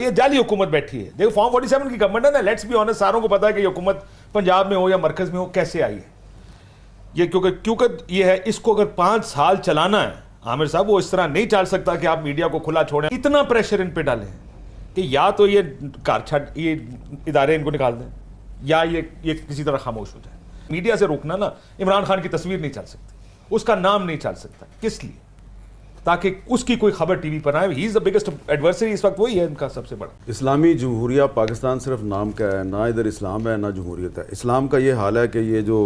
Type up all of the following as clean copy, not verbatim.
ये जाली हुकूमत बैठी है। देखो फॉर्म 47 की गवर्नमेंट है ना, लेट्स बी ऑनेस्ट, सारों को पता है कि ये हुकूमत पंजाब में हो या मरकज में हो कैसे आई है ये, क्योंकि ये है, इसको अगर 5 साल चलाना है आमिर साहब, वो इस तरह नहीं चल सकता कि आप मीडिया को खुला छोड़ें। इतना प्रेशर इन पे डालें कि या तो ये कार छड़ ये इदारे इनको निकाल दें या ये किसी तरह खामोश हो जाए। मीडिया से रोकना ना, इमरान खान की तस्वीर नहीं चल सकती, उसका नाम नहीं चल सकता। किस लिए? ताकि उसकी कोई खबर टीवी पर आए। He is the biggest adversary इस वक्त, वही है इनका सबसे बड़ा। इस्लामी जमहूरिया पाकिस्तान सिर्फ नाम का है, ना इधर इस्लाम है ना जमहूरियत है। इस्लाम का ये हाल है कि ये जो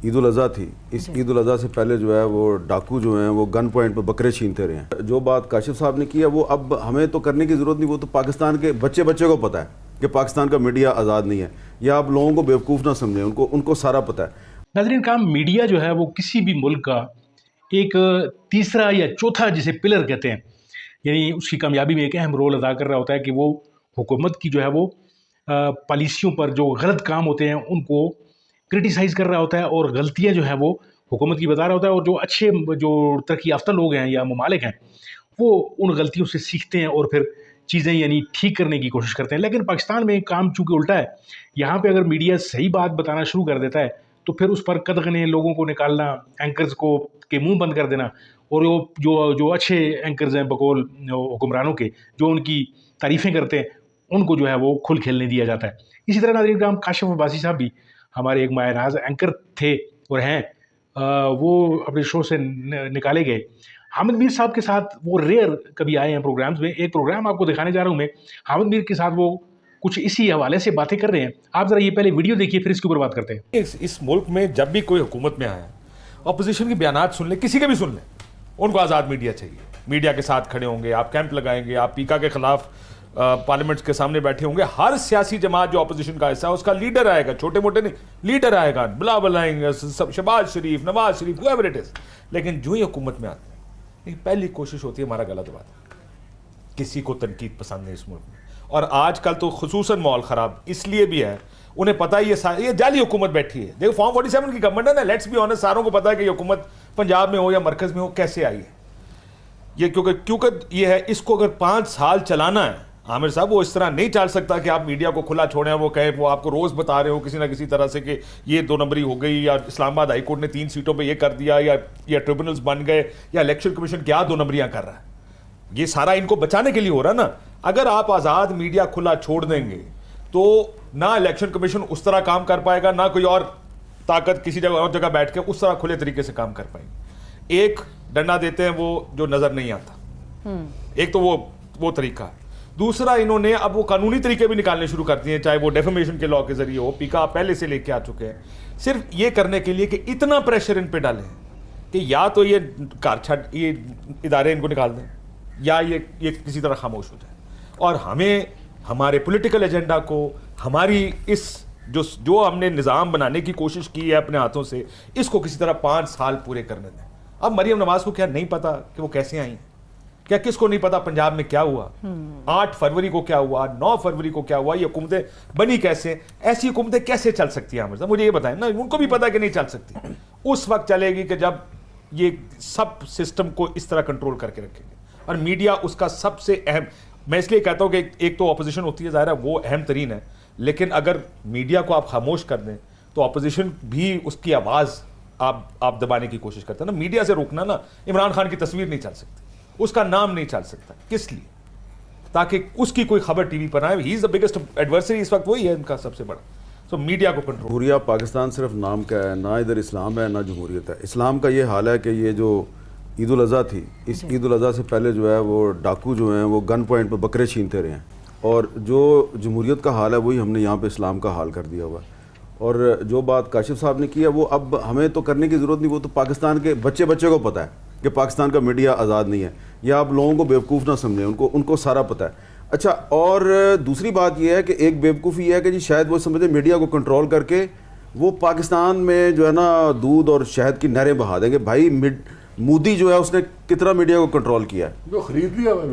ईद उल अज़हा थी, इस ईद उल अज़हा से पहले जो है वो डाकू जो हैं वो गन पॉइंट पर बकरे छीनते रहे हैं। जो बात काशिफ साहब ने की है वो अब हमें तो करने की ज़रूरत नहीं, वो तो पाकिस्तान के बच्चे को पता है कि पाकिस्तान का मीडिया आज़ाद नहीं है। या आप लोगों को बेवकूफ़ ना समझें, उनको सारा पता है। नाज़रीन काम मीडिया जो है वो किसी भी मुल्क का एक तीसरा या चौथा जिसे पिलर कहते हैं, यानी उसकी कामयाबी में एक अहम रोल अदा कर रहा होता है कि वो हुकूमत की जो है वो पॉलिसियों पर जो गलत काम होते हैं उनको क्रिटिसाइज़ कर रहा होता है और गलतियां जो है वो हुकूमत की बता रहा होता है। और जो अच्छे जो तरक्की याफ्ता लोग हैं या ममालिक हैं वो उन गलतियों से सीखते हैं और फिर चीज़ें यानी ठीक करने की कोशिश करते हैं। लेकिन पाकिस्तान में काम चूँकि उल्टा है, यहाँ पे अगर मीडिया सही बात बताना शुरू कर देता है तो फिर उस पर कदगने लोगों को निकालना, एंकर्स को के मुंह बंद कर देना, और वो जो अच्छे एंकर्स हैं बकौल हुक्मरानों के, जो उनकी तारीफ़ें करते हैं, उनको जो है वो खुल खेलने दिया जाता है। इसी तरह नाज़रीन काम काशिफ अब्बासी साहब भी हमारे एक मायनाज एंकर थे और हैं, वो अपने शो से निकाले गए। हामिद मीर साहब के साथ वो रेयर कभी आए हैं प्रोग्राम्स में। एक प्रोग्राम आपको दिखाने जा रहा हूँ मैं, हामिद मीर के साथ वो कुछ इसी हवाले से बातें कर रहे हैं। आप ज़रा ये पहले वीडियो देखिए, फिर इसके ऊपर बात करते हैं। इस मुल्क में जब भी कोई हुकूमत में आया, अपोजिशन के बयानात सुन ले, किसी के भी सुन ले, उनको आज़ाद मीडिया चाहिए। मीडिया के साथ खड़े होंगे, आप कैंप लगाएंगे, आप पीका के खिलाफ पार्लियामेंट के सामने बैठे होंगे। हर सियासी जमात जो अपोजिशन का हिस्सा है उसका लीडर आएगा, छोटे मोटे नहीं, लीडर आएगा, बुलावल आएंगे, शहबाज शरीफ, Nawaz Sharif, whoever it is। लेकिन जो ही हुकूमत में आते हैं पहली कोशिश होती है हमारा गला दबा दें। किसी को तनकीद पसंद नहीं इस मुल्क में, और आजकल तो खुसूसन माहौल ख़राब इसलिए भी है, उन्हें पता है ये जाली हुकूमत बैठी है। देखो फॉर्म 47 की गवर्नमेंट है ना, लेट्स बी ऑनेस्ट, सारों को पता है कि ये हुकूमत पंजाब में हो या मरकज में हो कैसे आई है ये, क्योंकि ये है, इसको अगर 5 साल चलाना है आमिर साहब, वो इस तरह नहीं चल सकता कि आप मीडिया को खुला छोड़ें, वो कहे, वो आपको रोज़ बता रहे हो किसी ना किसी तरह से कि ये 2 नंबरी हो गई, या इस्लामाबाद हाई कोर्ट ने 3 सीटों पे ये कर दिया, या ट्रिब्यूनल्स बन गए, या इलेक्शन कमीशन क्या 2 नंबरियां कर रहा है। ये सारा इनको बचाने के लिए हो रहा है ना। अगर आप आज़ाद मीडिया खुला छोड़ देंगे तो ना इलेक्शन कमीशन उस तरह काम कर पाएगा, ना कोई और ताकत किसी जगह और जगह बैठ के उस तरह खुले तरीके से काम कर पाएंगे। एक डंडा देते हैं वो जो नज़र नहीं आता, एक तो वो तरीका है। दूसरा, इन्होंने अब वो कानूनी तरीके भी निकालने शुरू कर दिए हैं, चाहे वो डेफेमेशन के लॉ के जरिए हो, पीका पहले से लेके आ चुके हैं, सिर्फ ये करने के लिए कि इतना प्रेशर इन पे डालें कि या तो ये कार छड़ ये इदारे इनको निकाल दें या ये किसी तरह खामोश हो जाए। और हमें हमारे पॉलिटिकल एजेंडा को, हमारी इस जो हमने निज़ाम बनाने की कोशिश की है अपने हाथों से, इसको किसी तरह 5 साल पूरे करने दें। अब मरियम नवाज को क्या नहीं पता कि वो कैसे आई हैं? क्या किसको नहीं पता पंजाब में क्या हुआ, 8 फरवरी को क्या हुआ, 9 फरवरी को क्या हुआ, ये हुकूमतें बनी कैसे? ऐसी हुकूमतें कैसे चल सकती हैं आमिर साहब, मुझे ये बताएं ना। उनको भी पता कि नहीं चल सकती। उस वक्त चलेगी कि जब ये सब सिस्टम को इस तरह कंट्रोल करके रखेंगे, और मीडिया उसका सबसे अहम, मैं इसलिए कहता हूँ कि एक तो अपोजिशन होती है, ज़ाहिर है वो अहम तरीन है, लेकिन अगर मीडिया को आप खामोश कर दें तो अपोजिशन भी उसकी आवाज़ आप दबाने की कोशिश करते हैं ना। मीडिया से रोकना ना, इमरान खान की तस्वीर नहीं चल सकती, उसका नाम नहीं चल सकता। किस लिए? ताकि उसकी कोई खबर टीवी पर आए। He is the biggest adversary इस वक्त, वही है इनका सबसे बड़ा। सो मीडिया को कंट्रोल। जमहूरिया पाकिस्तान सिर्फ नाम का है, ना इधर इस्लाम है ना जमहूरियत है। इस्लाम का ये हाल है कि ये जो ईद उल अज़हा थी, इस ईद उल अज़हा से पहले जो है वो डाकू जो हैं वो गन पॉइंट पर बकरे छीनते रहे हैं, और जो जमहूरियत का हाल है वही हमने यहाँ पे इस्लाम का हाल कर दिया हुआ है। और जो बात काशिफ साहब ने की है वो अब हमें तो करने की ज़रूरत नहीं, वो तो पाकिस्तान के बच्चे को पता है कि पाकिस्तान का मीडिया आज़ाद नहीं है। या आप लोगों को बेवकूफ़ ना समझें, उनको सारा पता है। अच्छा, और दूसरी बात यह है कि एक बेवकूफ़ी है कि जी शायद वो समझे मीडिया को कंट्रोल करके वो पाकिस्तान में जो है ना दूध और शहद की नहरें बहा देंगे। भाई मोदी जो है उसने कितना मीडिया को कंट्रोल किया है,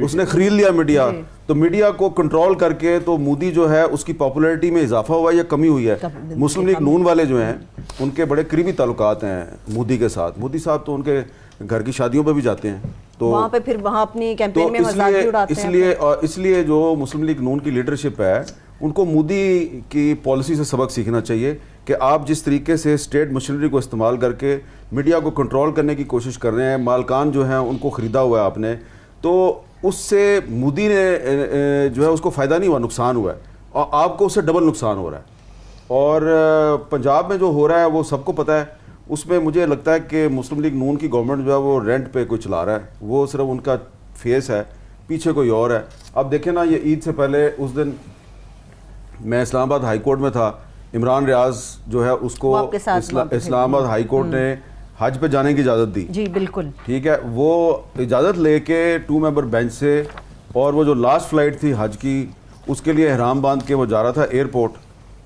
उसने खरीद लिया मीडिया। तो मीडिया को कंट्रोल करके तो मोदी जो है उसकी पॉपुलैरिटी में इजाफा हुआ या कमी हुई है? मुस्लिम लीग नून वाले जो हैं उनके बड़े करीबी ताल्लुकात हैं मोदी के साथ। मोदी साहब तो उनके घर की शादियों पे भी जाते हैं, तो तो वहाँ पे फिर वहाँ अपनी कैंपेन में मजाक भी उड़ाते हैं। इसलिए जो मुस्लिम लीग नून की लीडरशिप है उनको मोदी की पॉलिसी से सबक सीखना चाहिए कि आप जिस तरीके से स्टेट मशीनरी को इस्तेमाल करके मीडिया को कंट्रोल करने की कोशिश कर रहे हैं, मालकान जो हैं उनको ख़रीदा हुआ है आपने, तो उससे मोदी ने जो है उसको फ़ायदा नहीं हुआ, नुकसान हुआ है, और आपको उससे डबल नुकसान हो रहा है। और पंजाब में जो हो रहा है वो सबको पता है। उसमें मुझे लगता है कि मुस्लिम लीग नून की गवर्नमेंट जो है वो रेंट पे कोई चला रहा है, वो सिर्फ उनका फेस है, पीछे कोई और है। अब देखें ना, ये ईद से पहले उस दिन मैं इस्लामाबाद हाई कोर्ट में था, इमरान रियाज जो है उसको इस्लामाबाद हाई कोर्ट ने हज पे जाने की इजाज़त दी। जी बिल्कुल, ठीक है। वो इजाज़त लेके 2 मेंबर बेंच से, और वो जो लास्ट फ्लाइट थी हज की उसके लिए एहराम बांध के वो जा रहा था एयरपोर्ट,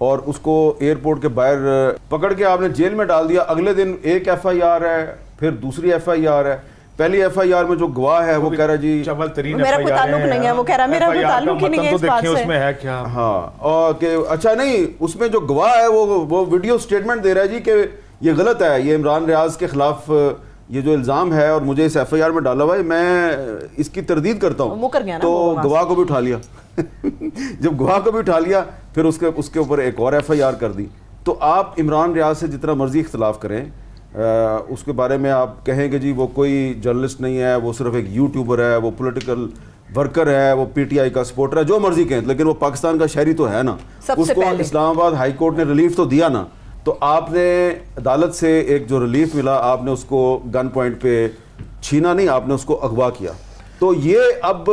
और उसको एयरपोर्ट के बाहर पकड़ के आपने जेल में डाल दिया। अगले दिन एक FIR है, फिर दूसरी FIR है। पहली FIR में जो गवाह है वो कह रहा जी मेरा कोई ताल्लुक नहीं है, वो कह रहा मेरा कोई ताल्लुक ही नहीं है इस बात से। उसमें है क्या? हाँ, और कि अच्छा नहीं, उसमें जो गवाह है वो वीडियो स्टेटमेंट दे रहा है जी कि ये गलत है, ये इमरान रियाज के खिलाफ ये जो इल्ज़ाम है और मुझे इस FIR में डाला हुआ है, मैं इसकी तरदीद करता हूँ। तो गवाह को भी उठा लिया जब गवाह को भी उठा लिया फिर उसके ऊपर एक और FIR कर दी। तो आप इमरान रियाज से जितना मर्जी इख्तलाफ करें, उसके बारे में आप कहें कि जी वो कोई जर्नलिस्ट नहीं है, वो सिर्फ एक यूट्यूबर है, वो पॉलिटिकल वर्कर है, वो PTI का सपोर्टर है, जो मर्जी कहें, लेकिन वो पाकिस्तान का शहरी तो है ना। उसको इस्लामाबाद हाई कोर्ट ने रिलीफ तो दिया ना, तो आपने अदालत से एक जो रिलीफ मिला आपने उसको गन पॉइंट पे छीना नहीं, आपने उसको अगवा किया। तो ये अब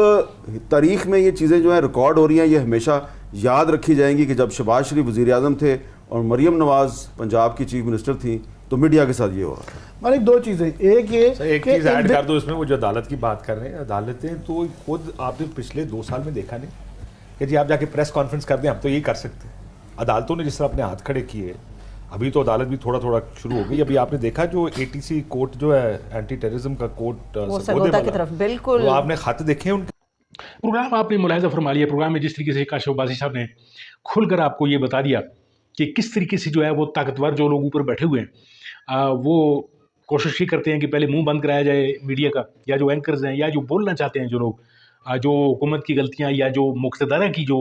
तारीख में ये चीज़ें जो है रिकॉर्ड हो रही हैं, ये हमेशा याद रखी जाएंगी कि जब शहबाज शरीफ वज़ीर आज़म थे और मरियम नवाज़ पंजाब की चीफ मिनिस्टर थी तो मीडिया के साथ ये हो रहा था। मालिक, दो चीज़ें, एक चीज़ ऐड कर दो इसमें, वो जो अदालत की बात कर रहे हैं, अदालतें तो खुद आपने पिछले 2 साल में देखा नहीं कि जी आप जाके प्रेस कॉन्फ्रेंस कर दें, हम तो यही कर सकते हैं। अदालतों ने जिस तरह अपने हाथ खड़े किए, अभी तो अदालत भी थोड़ा थोड़ा शुरू हो गई। अभी आपने देखा जो ATC कोर्ट जो है, एंटी टेररिज्म का कोर्ट सरगोदा की तरफ, बिल्कुल वो आपने खत देखे उनके। प्रोग्राम आपने मुलाहिजा फरमा लिया। प्रोग्राम में जिस तरीके से काशिफ अब्बासी साहब ने खुलकर आपको ये बता दिया कि किस तरीके से जो है वो ताकतवर जो लोग ऊपर बैठे हुए हैं, वो कोशिश ही करते हैं कि पहले मुंह बंद कराया जाए मीडिया का, या जो एंकर्स हैं या जो बोलना चाहते हैं जो लोग, जो हुकूमत की गलतियां या जो मुक़्तदरा की जो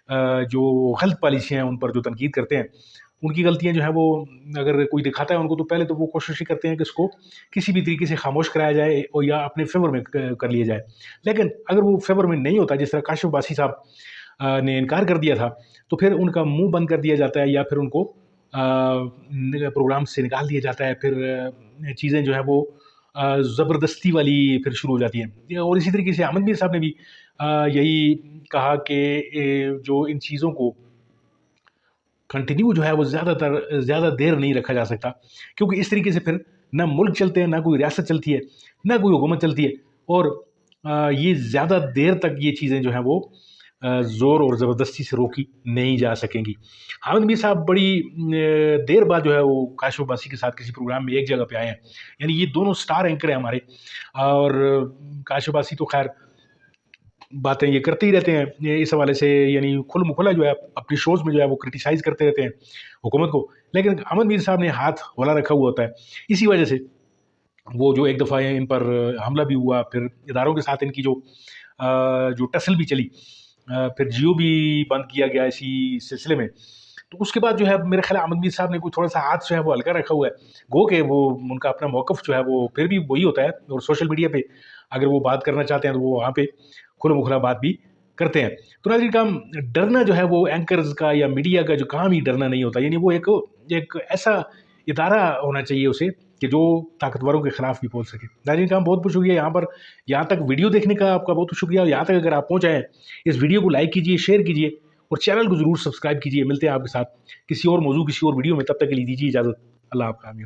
गलत पॉलिसियाँ हैं उन पर जो तनकीद करते हैं, उनकी गलतियां जो है वो अगर कोई दिखाता है उनको, तो पहले तो वो कोशिश ही करते हैं कि इसको किसी भी तरीके से खामोश कराया जाए और या अपने फेवर में कर लिया जाए। लेकिन अगर वो फेवर में नहीं होता, जिस तरह काशिफ अब्बासी साहब ने इनकार कर दिया था, तो फिर उनका मुंह बंद कर दिया जाता है या फिर उनको प्रोग्राम से निकाल दिया जाता है। फिर चीज़ें जो है वो ज़बरदस्ती वाली फिर शुरू हो जाती हैं। और इसी तरीके से अहमद मीर साहब ने भी यही कहा कि जो इन चीज़ों को कंटिन्यू जो है वो ज़्यादा देर नहीं रखा जा सकता, क्योंकि इस तरीके से फिर ना मुल्क चलते हैं, ना कोई रियासत चलती है, ना कोई हुकूमत चलती है, और ये ज़्यादा देर तक ये चीज़ें जो हैं वो ज़ोर और ज़बरदस्ती से रोकी नहीं जा सकेंगी। हामिद मीर साहब बड़ी देर बाद जो है वो काशिफ अब्बासी के साथ किसी प्रोग्राम में एक जगह पे आए हैं, यानी ये दोनों स्टार एंकर हैं हमारे। और काशिफ अब्बासी तो खैर बातें ये करते ही रहते हैं ये इस हवाले से, यानी खुला जो है अपनी शोज़ में जो है वो क्रिटिसाइज़ करते रहते हैं हुकूमत को, लेकिन अहमद मीर साहब ने हाथ हौला रखा हुआ होता है। इसी वजह से वो जो एक दफ़ा इन पर हमला भी हुआ, फिर इदारों के साथ इनकी जो टसल भी चली, फिर जियो भी बंद किया गया इसी सिलसिले में। तो उसके बाद जो है मेरे ख्याल अहमद मीर साहब ने कोई थोड़ा सा हाथ जो है वो हल्का रखा हुआ है, गो के वो उनका अपना मौक़िफ़ जो है वो फिर भी वही होता है। और सोशल मीडिया पे अगर वो बात करना चाहते हैं तो वो वहाँ पे खुला बात भी करते हैं। तो नाज़रीन, काम डरना जो है वो एंकर्स का या मीडिया का जो काम ही डरना नहीं होता, यानी वो एक ऐसा इदारा होना चाहिए उसे कि जो ताकतवरों के खिलाफ भी बोल सके। नाज़रीन, काम बहुत बहुत शुक्रिया यहाँ तक वीडियो देखने का आपका बहुत शुक्रिया। और यहाँ तक अगर आप पहुँच आए, इस वीडियो को लाइक कीजिए, शेयर कीजिए और चैनल को ज़रूर सब्सक्राइब कीजिए। मिलते हैं आपके साथ किसी और मौजू, किसी और वीडियो में, तब तक के लिए दीजिए इजाज़त। अल्लाह आपका आमीन।